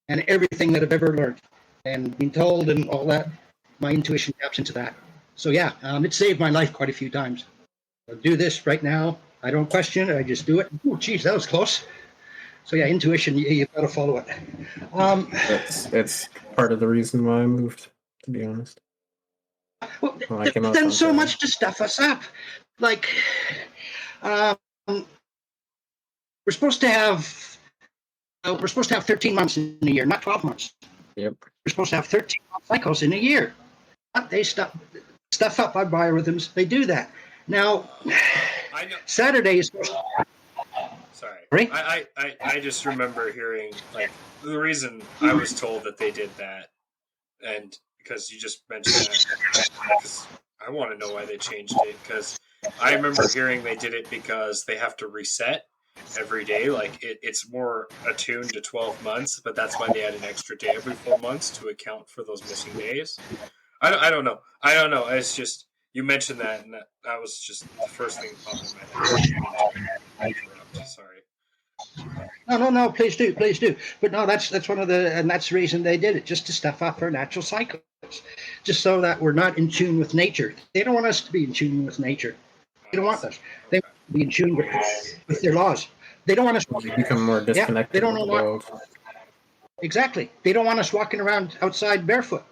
and everything that I've ever learned and been told and all that, my intuition taps into that. So yeah, it saved my life quite a few times. I'll do this right now. I don't question it. I just do it. Oh, geez, that was close. So yeah, intuition, you've got to follow it. It's part of the reason why I moved, to be honest. Well, they've done so much to stuff us up. Like, we're supposed to have 13 months in a year, not 12 months. Yep. We're supposed to have 13 month cycles in a year. But they stuff up our biorhythms. They do that. Now, I know. Saturday is supposed to... Sorry. Right? I just remember hearing, like, the reason I was told that they did that, and because you just mentioned that, because I want to know why they changed it, because I remember hearing they did it because they have to reset every day. Like, it's more attuned to 12 months, but that's why they add an extra day every 4 months to account for those missing days. I don't know. It's just, you mentioned that, and that was just the first thing that popped in my head. Sorry. No. Please do. But no, that's one of the, and that's the reason they did it, just to stuff up our natural cycles, just so that we're not in tune with nature. They don't want us to be in tune with nature. They don't want us. They want to be in tune with their laws. They don't want us. We become more disconnected. They don't know what. Exactly. They don't want us walking around outside barefoot.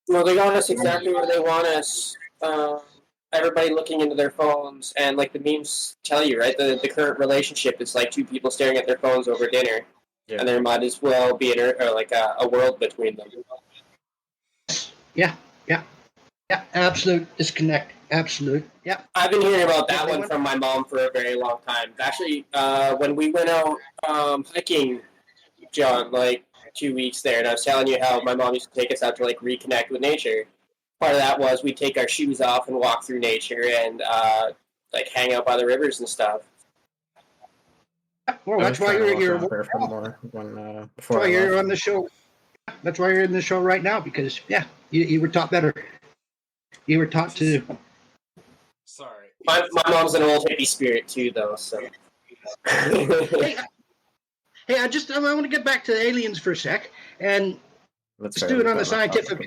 No, they want us exactly where they want us. Everybody looking into their phones, and like the memes tell you, right? The current relationship is like two people staring at their phones over dinner, and there might as well be a world between them. Yeah. Absolute disconnect. Absolute. Yeah. I've been hearing about that one from my mom for a very long time. Actually, when we went out hiking, John, like 2 weeks there, and I was telling you how my mom used to take us out to like reconnect with nature. Part of that was we take our shoes off and walk through nature and like hang out by the rivers and stuff. Well, that's why you're on the show. That's why you're in the show right now, because you were taught better. You were taught to. Sorry. My mom's an old hippie spirit too, though. So. Hey, I want to get back to aliens for a sec, and let's do it on the scientific.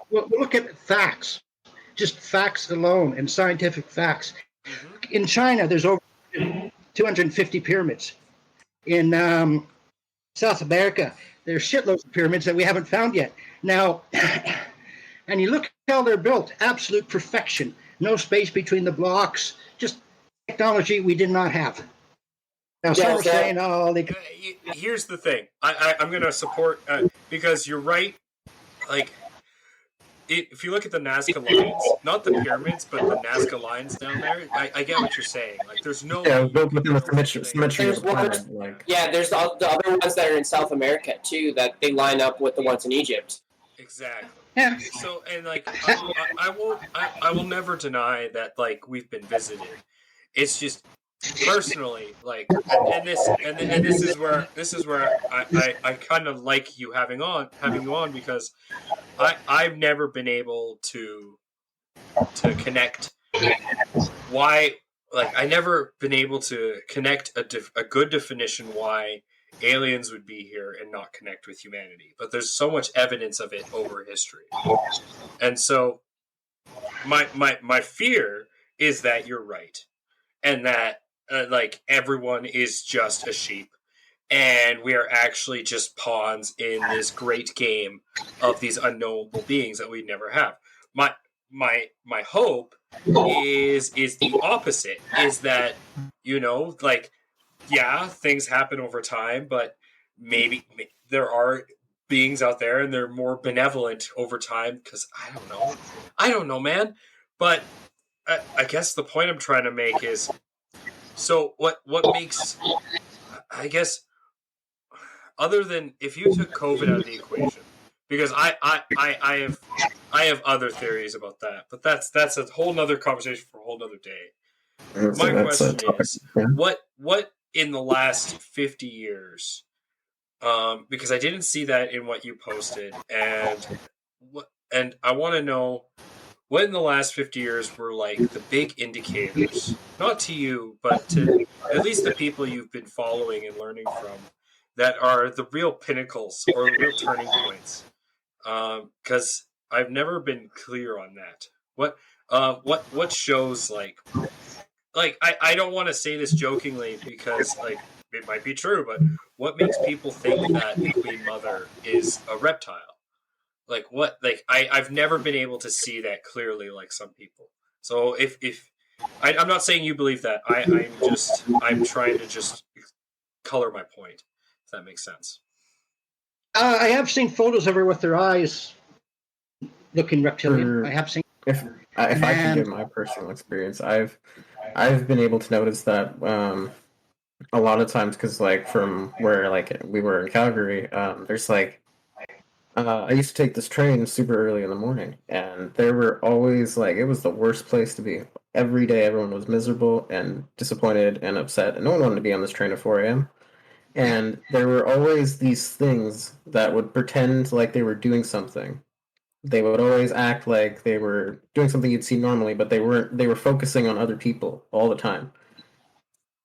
We'll look at facts, just facts alone, and scientific facts. Mm-hmm. In China, there's over 250 pyramids. In South America, there's shitloads of pyramids that we haven't found yet. Now, and you look at how they're built, absolute perfection. No space between the blocks, just technology we did not have. Now, some are saying, here's the thing. I'm going to support, because you're right. Like, if you look at the Nazca lines, not the pyramids, but the Nazca lines down there, I get what you're saying. Like, there's no... Yeah, built within the symmetry of the planet. Yeah, there's the other ones that are in South America, too, that they line up with the ones in Egypt. Exactly. Yeah. So, and, like, I will never deny that, like, we've been visited. It's just... Personally, like, and this is where I kind of like you having you on, because I've never been able to connect why, like, I never been able to connect a good definition why aliens would be here and not connect with humanity. But there's so much evidence of it over history, and so my fear is that you're right, and that. Like, everyone is just a sheep, and we are actually just pawns in this great game of these unknowable beings that we never have. My hope is the opposite. Is that, like, things happen over time, but maybe there are beings out there and they're more benevolent over time. Because I don't know, man. But I guess the point I'm trying to make is. So what makes, I guess, other than if you took COVID out of the equation, because I have other theories about that, but that's a whole nother conversation for a whole nother day. My question is, what in the last 50 years, because I didn't see that in what you posted, and I want to know. What in the last 50 years were, like, the big indicators, not to you, but to at least the people you've been following and learning from, that are the real pinnacles or the real turning points. Because I've never been clear on that. What shows like I don't want to say this jokingly because like it might be true, but what makes people think that the Queen Mother is a reptile? Like what? Like I've never been able to see that clearly like some people. So if I'm not saying you believe that, I'm trying to just color my point. If that makes sense. I have seen photos of her with her eyes looking reptilian. I have seen. If I can give my personal experience, I've been able to notice that a lot of times because like from where like we were in Calgary, there's like I used to take this train super early in the morning, and there were always like it was the worst place to be. Every day, everyone was miserable and disappointed and upset, and no one wanted to be on this train at 4 a.m. And there were always these things that would pretend like they were doing something. They would always act like they were doing something you'd see normally, but they weren't. They were focusing on other people all the time.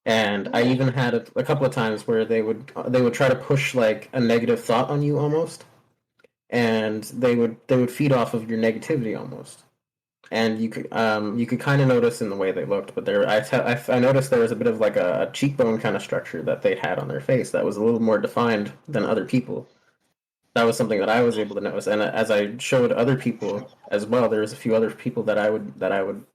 And I even had a couple of times where they would try to push like a negative thought on you almost, and they would feed off of your negativity almost. And you could kind of notice in the way they looked, but I noticed there was a bit of like a cheekbone kind of structure that they had on their face that was a little more defined than other people. That was something that I was able to notice, and as I showed other people as well, there was a few other people that I would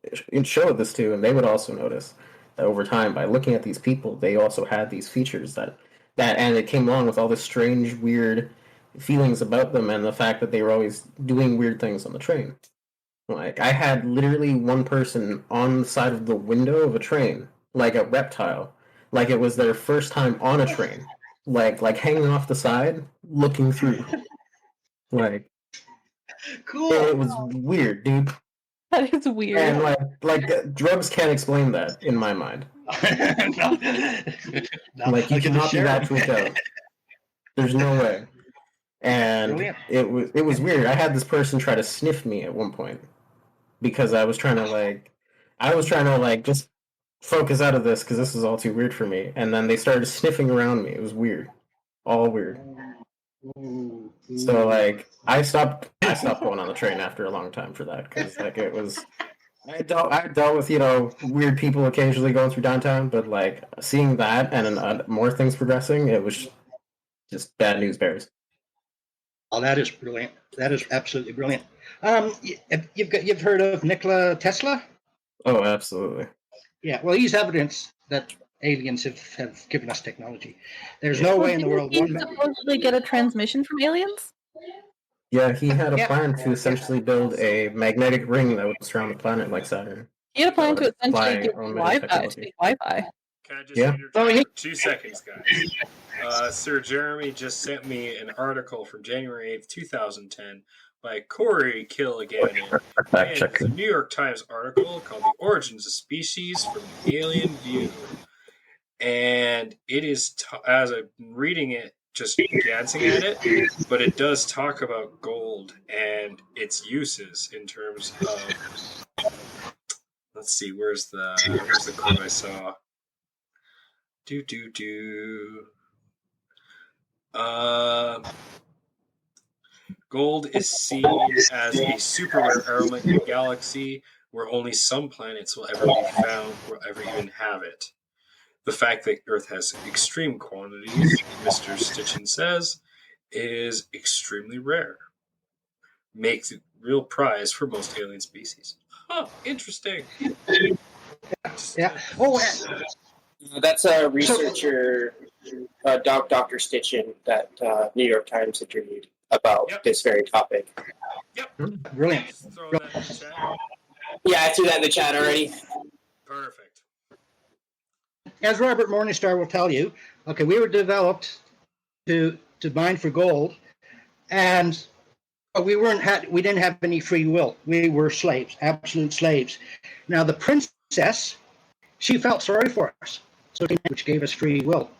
show this to, and they would also notice that over time, by looking at these people, they also had these features that and it came along with all this strange, weird feelings about them, and the fact that they were always doing weird things on the train. Like I had literally one person on the side of the window of a train, like a reptile, like it was their first time on a train. Like hanging off the side, looking through. Like Cool. it was weird, dude. That is weird. And like drugs can't explain that in my mind. No, like you cannot be that freaked out. There's no way. And it was weird. I had this person try to sniff me at one point because I was trying to just focus out of this because this is all too weird for me. And then they started sniffing around me. It was weird, all weird. So like I stopped going on the train after a long time for that because like it was. I dealt with weird people occasionally going through downtown, but like seeing that and more things progressing, it was just bad news bears. Oh, that is brilliant. That is absolutely brilliant. You've heard of Nikola Tesla? Oh, absolutely. Yeah, well, he's evidence that aliens have given us technology. There's no way in the world. Did he supposedly get a transmission from aliens? Yeah, he had a plan to essentially build a magnetic ring that would surround the planet like Saturn. He had a plan to essentially get Wi-Fi. Can I just interject for 2 seconds, guys? Sir Jeremy just sent me an article from January 8th, 2010 by Corey Killigan. It's a New York Times article called The Origins of Species from the Alien View. And it is, as I'm reading it, just glancing at it, but it does talk about gold and its uses in terms of, let's see, where's the quote I saw? Gold is seen as a super rare element in the galaxy where only some planets will ever be found or ever even have it. The fact that Earth has extreme quantities, Mr. Stitchin says, is extremely rare. Makes it real prize for most alien species. Huh, interesting. Yeah. Oh, that's a researcher, Dr. Stitchin, that New York Times interviewed about this very topic. Yep. Brilliant. Throw that in the chat. Yeah, I threw that in the chat already. Perfect. As Robert Morningstar will tell you, okay, we were developed to mine for gold, and we didn't have any free will. We were slaves, absolute slaves. Now the princess, she felt sorry for us, so which gave us free will.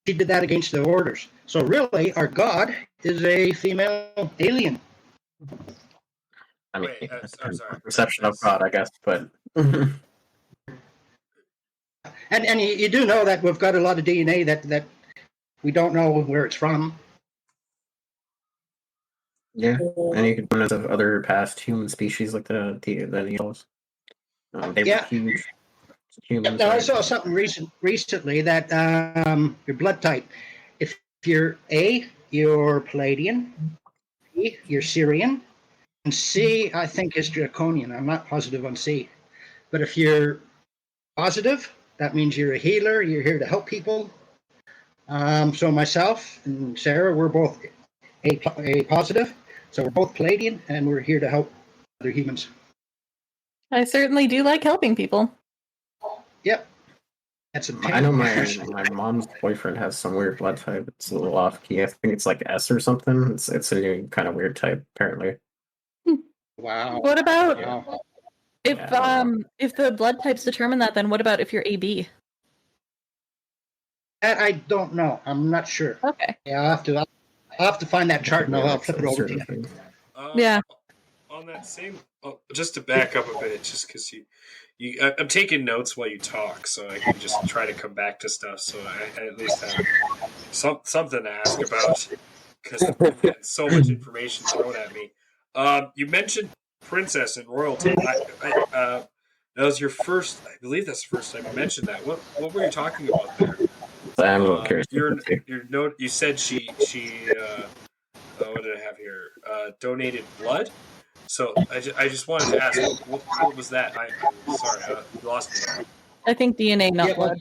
She did that against the orders. So really, our God is a female alien. I mean, Wait, I'm sorry. Perception of God, I guess, but. And you do know that we've got a lot of DNA that we don't know where it's from. Yeah, and you could run into other past human species like the Needles. They were huge humans. Now, I saw something recently that your blood type, if you're A, you're Palladian, B, you're Syrian, and C, I think, is Draconian. I'm not positive on C. But if you're positive, that means you're a healer, you're here to help people. So myself and Sara, we're both A positive. So we're both Palladian, and we're here to help other humans. I certainly do like helping people. Yep. That's a pain. I know my mom's boyfriend has some weird blood type. It's a little off key. I think it's like S or something. It's a new kind of weird type, apparently. Wow. What about if the blood types determine that? Then what about if you're AB? That I don't know. I'm not sure. Okay. Yeah, I'll have to find that chart and I'll flip it over to you. Yeah. On that same, just to back up a bit, just because I'm taking notes while you talk, so I can just try to come back to stuff. So I at least have something to ask about because I've got so much information thrown at me. You mentioned princess and royalty. That was your first. I believe that's the first time you mentioned that. What were you talking about there? I'm a little curious. You said she what did I have here? Donated blood. So I just wanted to ask, what was that? I'm sorry, I lost me. I think DNA, not blood.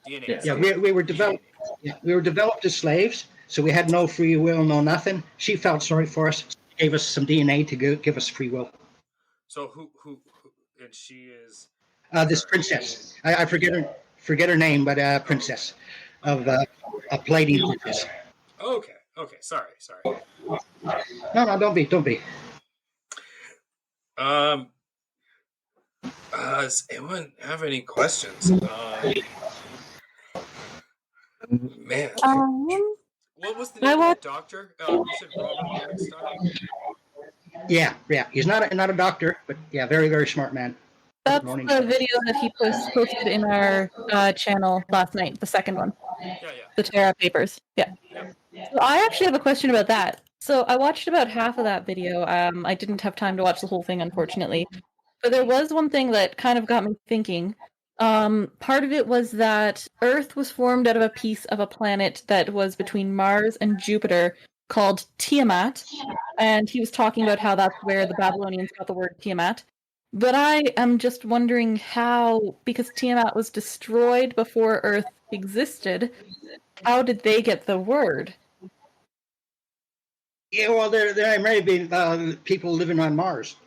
DNA. Yeah, we were developed. Yeah, we were developed as slaves, so we had no free will, no nothing. She felt sorry for us, gave us some DNA to give us free will. So who and she is this princess. I forget her name, but princess of a Palladian princess. Okay. Sorry. No, don't be. Does anyone have any questions? Man. What was the name of that doctor? You said Robert Morgenstein? Yeah. He's not a doctor, but yeah, very, very smart man. That's the video that he posted in our channel last night, the second one. Yeah. The Terra Papers. Yeah. So I actually have a question about that. So I watched about half of that video. I didn't have time to watch the whole thing, unfortunately. But there was one thing that kind of got me thinking. Part of it was that Earth was formed out of a piece of a planet that was between Mars and Jupiter called Tiamat. And he was talking about how that's where the Babylonians got the word Tiamat. But I am just wondering how, because Tiamat was destroyed before Earth existed, how did they get the word? Yeah, well, there may be people living on Mars.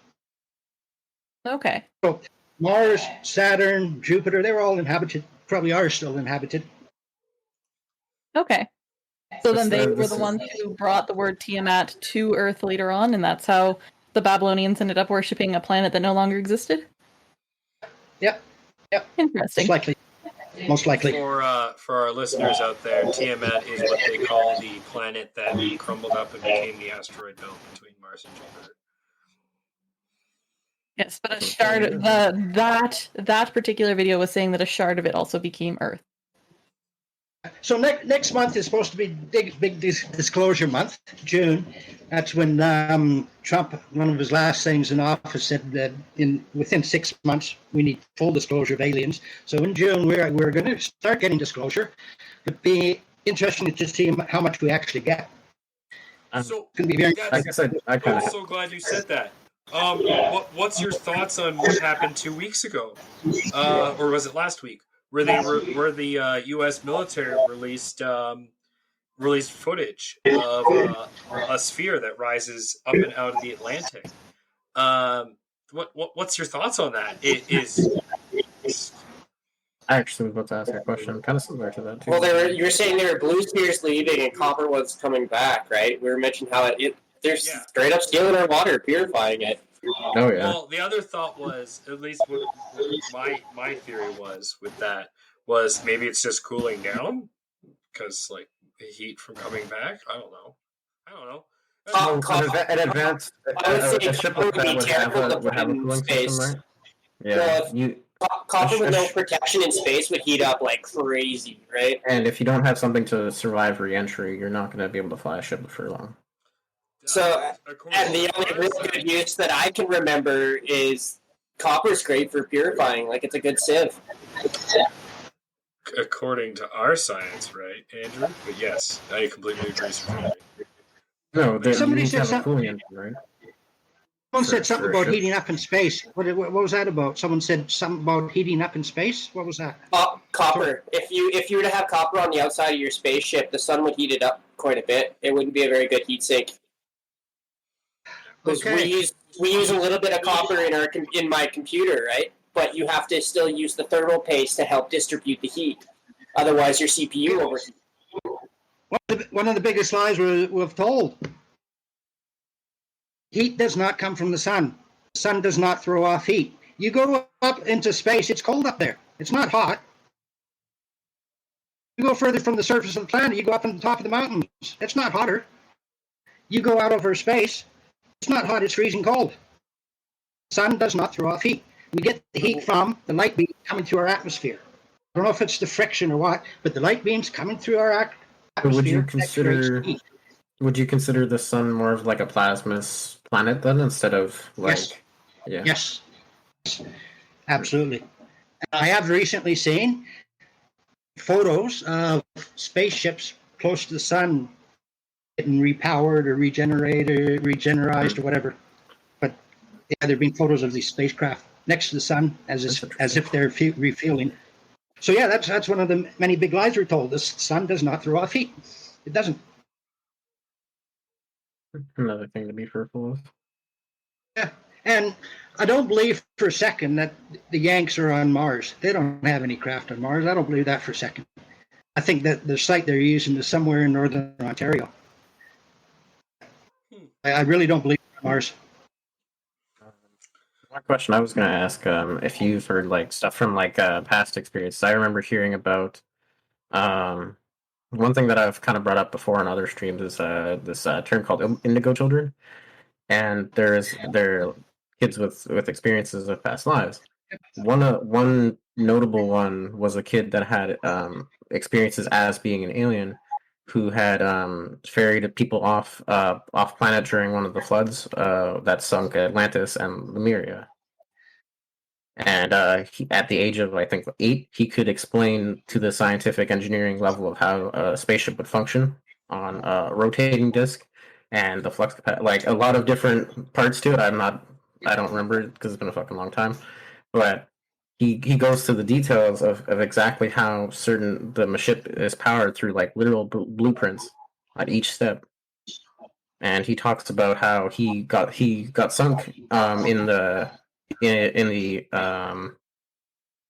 Okay. So Mars, Saturn, Jupiter, they were all inhabited, probably are still inhabited. Okay. So then they were the ones who brought the word Tiamat to Earth later on, and that's how the Babylonians ended up worshipping a planet that no longer existed? Yep. Interesting. Most likely. For our listeners out there, Tiamat is what they call the planet that crumbled up and became the asteroid belt between Mars and Jupiter. Yes, but a shard that particular video was saying that a shard of it also became Earth. So next month is supposed to be big disclosure month, June. That's when Trump, one of his last things in office, said that within 6 months we need full disclosure of aliens. So in June we're going to start getting disclosure. It'd be interesting to see how much we actually get. So it's going to be very. I'm so glad you said that. What's your thoughts on what happened 2 weeks ago, or was it last week? Where the U.S. military released footage of a sphere that rises up and out of the Atlantic. What's your thoughts on that? I actually was about to ask a question, kind of similar to that too. Well, you were saying there were blue spheres leaving and copper ones coming back, right? We were mentioning how they're straight up stealing our water, purifying it. Oh yeah. Well, the other thought was, at least what my theory was with that was maybe it's just cooling down because like the heat from coming back. I don't know. An advanced a ship like that would have a cooling system, right? Yeah. Copper with no protection in space would heat up like crazy, right? And if you don't have something to survive re-entry, you're not going to be able to fly a ship for long. So, and the only real good use that I can remember is copper's great for purifying. Like, it's a good sieve. According to our science, right, Andrew? But yes, I completely agree with you. No, somebody said have a cooling engine, right? Someone said something about heating up in space. What was that about? Someone said something about heating up in space. What was that? Copper. If you were to have copper on the outside of your spaceship, the sun would heat it up quite a bit. It wouldn't be a very good heat sink. Because we use a little bit of copper in my computer, right? But you have to still use the thermal paste to help distribute the heat. Otherwise, your CPU overheats. One of the biggest lies we've told. Heat does not come from the sun. The sun does not throw off heat. You go up into space, it's cold up there. It's not hot. You go further from the surface of the planet, you go up on the top of the mountains. It's not hotter. You go out over space, it's not hot, it's freezing cold. The sun does not throw off heat. We get the heat from the light beams coming through our atmosphere. I don't know if it's the friction or what, but the light beams coming through our atmosphere. Would you consider the sun more of like a plasma planet then, instead of like? Yes. Absolutely. I have recently seen photos of spaceships close to the sun getting repowered or regenerated, regenerized or whatever. But yeah, there have been photos of these spacecraft next to the sun as if they're refueling. So yeah, that's one of the many big lies we're told. The sun does not throw off heat. It doesn't. Another thing to be fearful of. Yeah, and I don't believe for a second that the Yanks are on Mars. They don't have any craft on Mars. I don't believe that for a second. I think that the site they're using is somewhere in northern Ontario. I really don't believe Mars. One question I was going to ask, if you've heard like stuff from like past experiences. I remember hearing about one thing that I've kind of brought up before on other streams is this term called indigo children, and they're kids with experiences of past lives. One notable one was a kid that had experiences as being an alien, who had ferried people off planet during one of the floods that sunk Atlantis and Lemuria. And at the age of, I think, 8, he could explain to the scientific engineering level of how a spaceship would function on a rotating disc and the flux capacity, like a lot of different parts to it. I don't remember it because it's been a fucking long time. But he goes to the details of exactly how the ship is powered through like literal blueprints at each step. And he talks about how he got sunk in the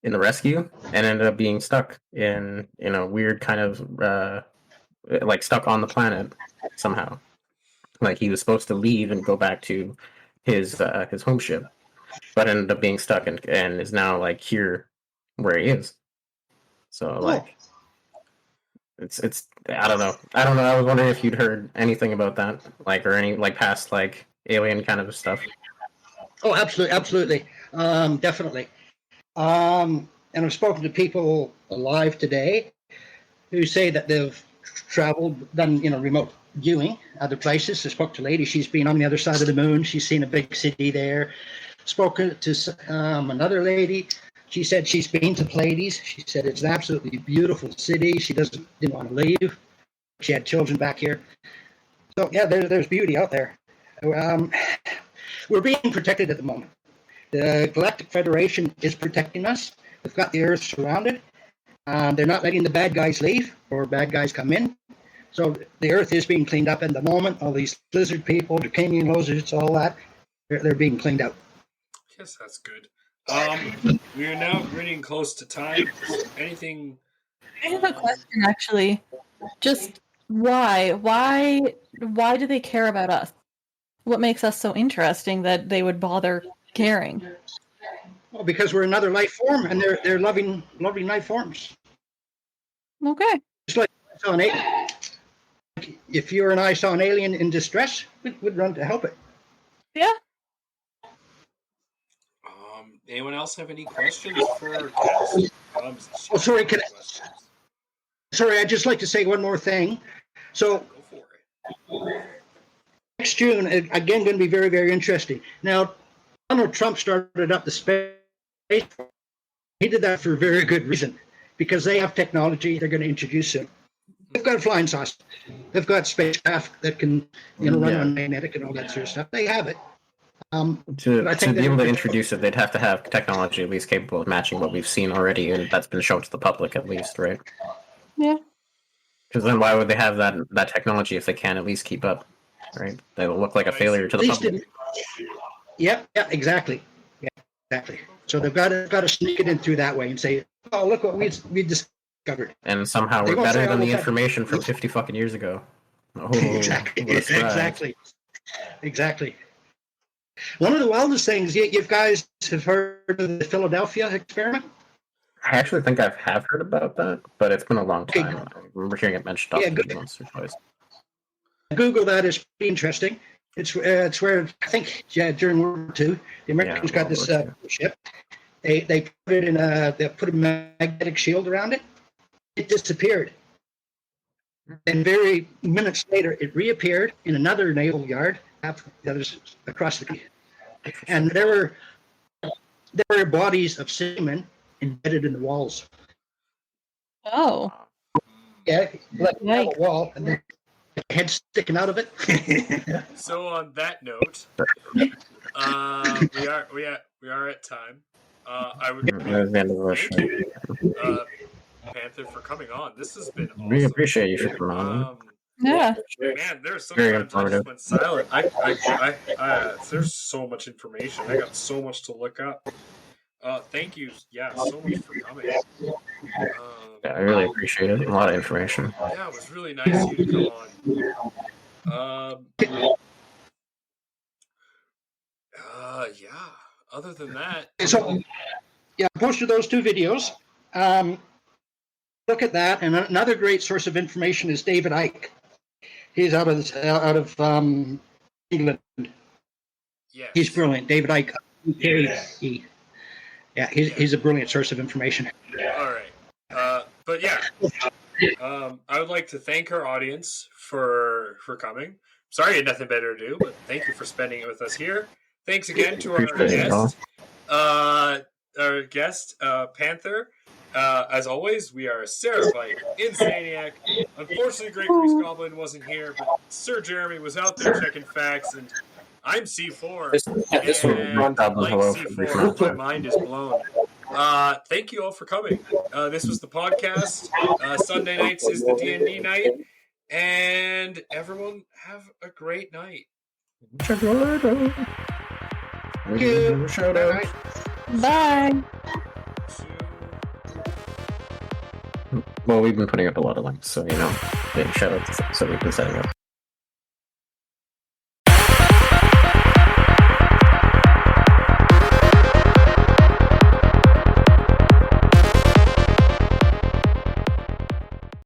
rescue and ended up being stuck in a weird kind of like stuck on the planet somehow. Like he was supposed to leave and go back to his home ship, but ended up being stuck and is now like here where he is. So like it's I don't know. I was wondering if you'd heard anything about that, like, or any like past like alien kind of stuff. Oh, absolutely, definitely. And I've spoken to people alive today who say that they've traveled, done remote viewing other places. I spoke to a lady; she's been on the other side of the moon. She's seen a big city there. Spoken to another lady. She said she's been to Pleiades. She said it's an absolutely beautiful city. She didn't want to leave. She had children back here. So yeah, there's beauty out there. We're being protected at the moment. The Galactic Federation is protecting us. They've got the Earth surrounded. They're not letting the bad guys leave or bad guys come in. So the Earth is being cleaned up at the moment. All these lizard people, draconian lizards, all that, they're being cleaned out. Yes, that's good. We are now getting close to time. Anything? I have a question, actually. Just why do they care about us? What makes us so interesting that they would bother caring? Well, because we're another life form, and they're loving life forms. Okay. Just like I saw an alien. If you or I saw an alien in distress, we'd run to help it. Yeah. Anyone else have any questions for our guest? Oh, sorry. Sorry, I'd just like to say one more thing. So, go for it. Next June, again, going to be very, very interesting. Now, Donald Trump started up the space. He did that for a very good reason, because they have technology. They're going to introduce it. They've got a flying saucer. They've got spacecraft that can, run on magnetic and all that sort of stuff. They have it. To be able to introduce it, they'd have to have technology at least capable of matching what we've seen already, and that's been shown to the public at least, right? Yeah. Because then why would they have that technology if they can't at least keep up, right? They will look like a failure to the public. Yeah, exactly. Yeah, exactly. So they've got to sneak it in through that way and say, "Oh, look what we discovered." And somehow we're better than the information from 50 fucking years ago. Oh, exactly. One of the wildest things, you guys have heard of the Philadelphia experiment? I actually think I have heard about that, but it's been a long time. I remember hearing it mentioned once or twice. Google that, is interesting. It's where, I think, during World War II, the Americans got this ship. They put it in they put a magnetic shield around it. It disappeared. And very minutes later, it reappeared in another naval yard across the country. And there were bodies of seamen embedded in the walls. Oh. Yeah, like a wall, and then head sticking out of it. So on that note, we are at time. I would thank you, Panther, for coming on. This has been awesome. We appreciate you for coming on. Yeah. Man, there's sometimes I just went silent. There's so much information. I got so much to look up. Thank you, so much for coming. I really appreciate it. A lot of information. Yeah, it was really nice of you to come on. Other than that, so I posted those 2 videos. Look at that, and another great source of information is David Icke. He's out of England. Yes. He's brilliant. David Icke. He's a brilliant source of information. All right. But yeah, I would like to thank our audience for coming. Sorry you had nothing better to do, but thank you for spending it with us here. Thanks again to our guest, Panther. As always, we are Sara, Vike, Insanieac. Unfortunately, Great Grease Goblin wasn't here, but Sir Jeremy was out there checking facts, and I'm C4. And like C4, my mind is blown. Thank you all for coming. This was the podcast. Sunday nights is the D&D night, and everyone have a great night. Check you later. Thank you. Shout out. Bye. Well, we've been putting up a lot of links, so, shout out to this episode we've been setting up.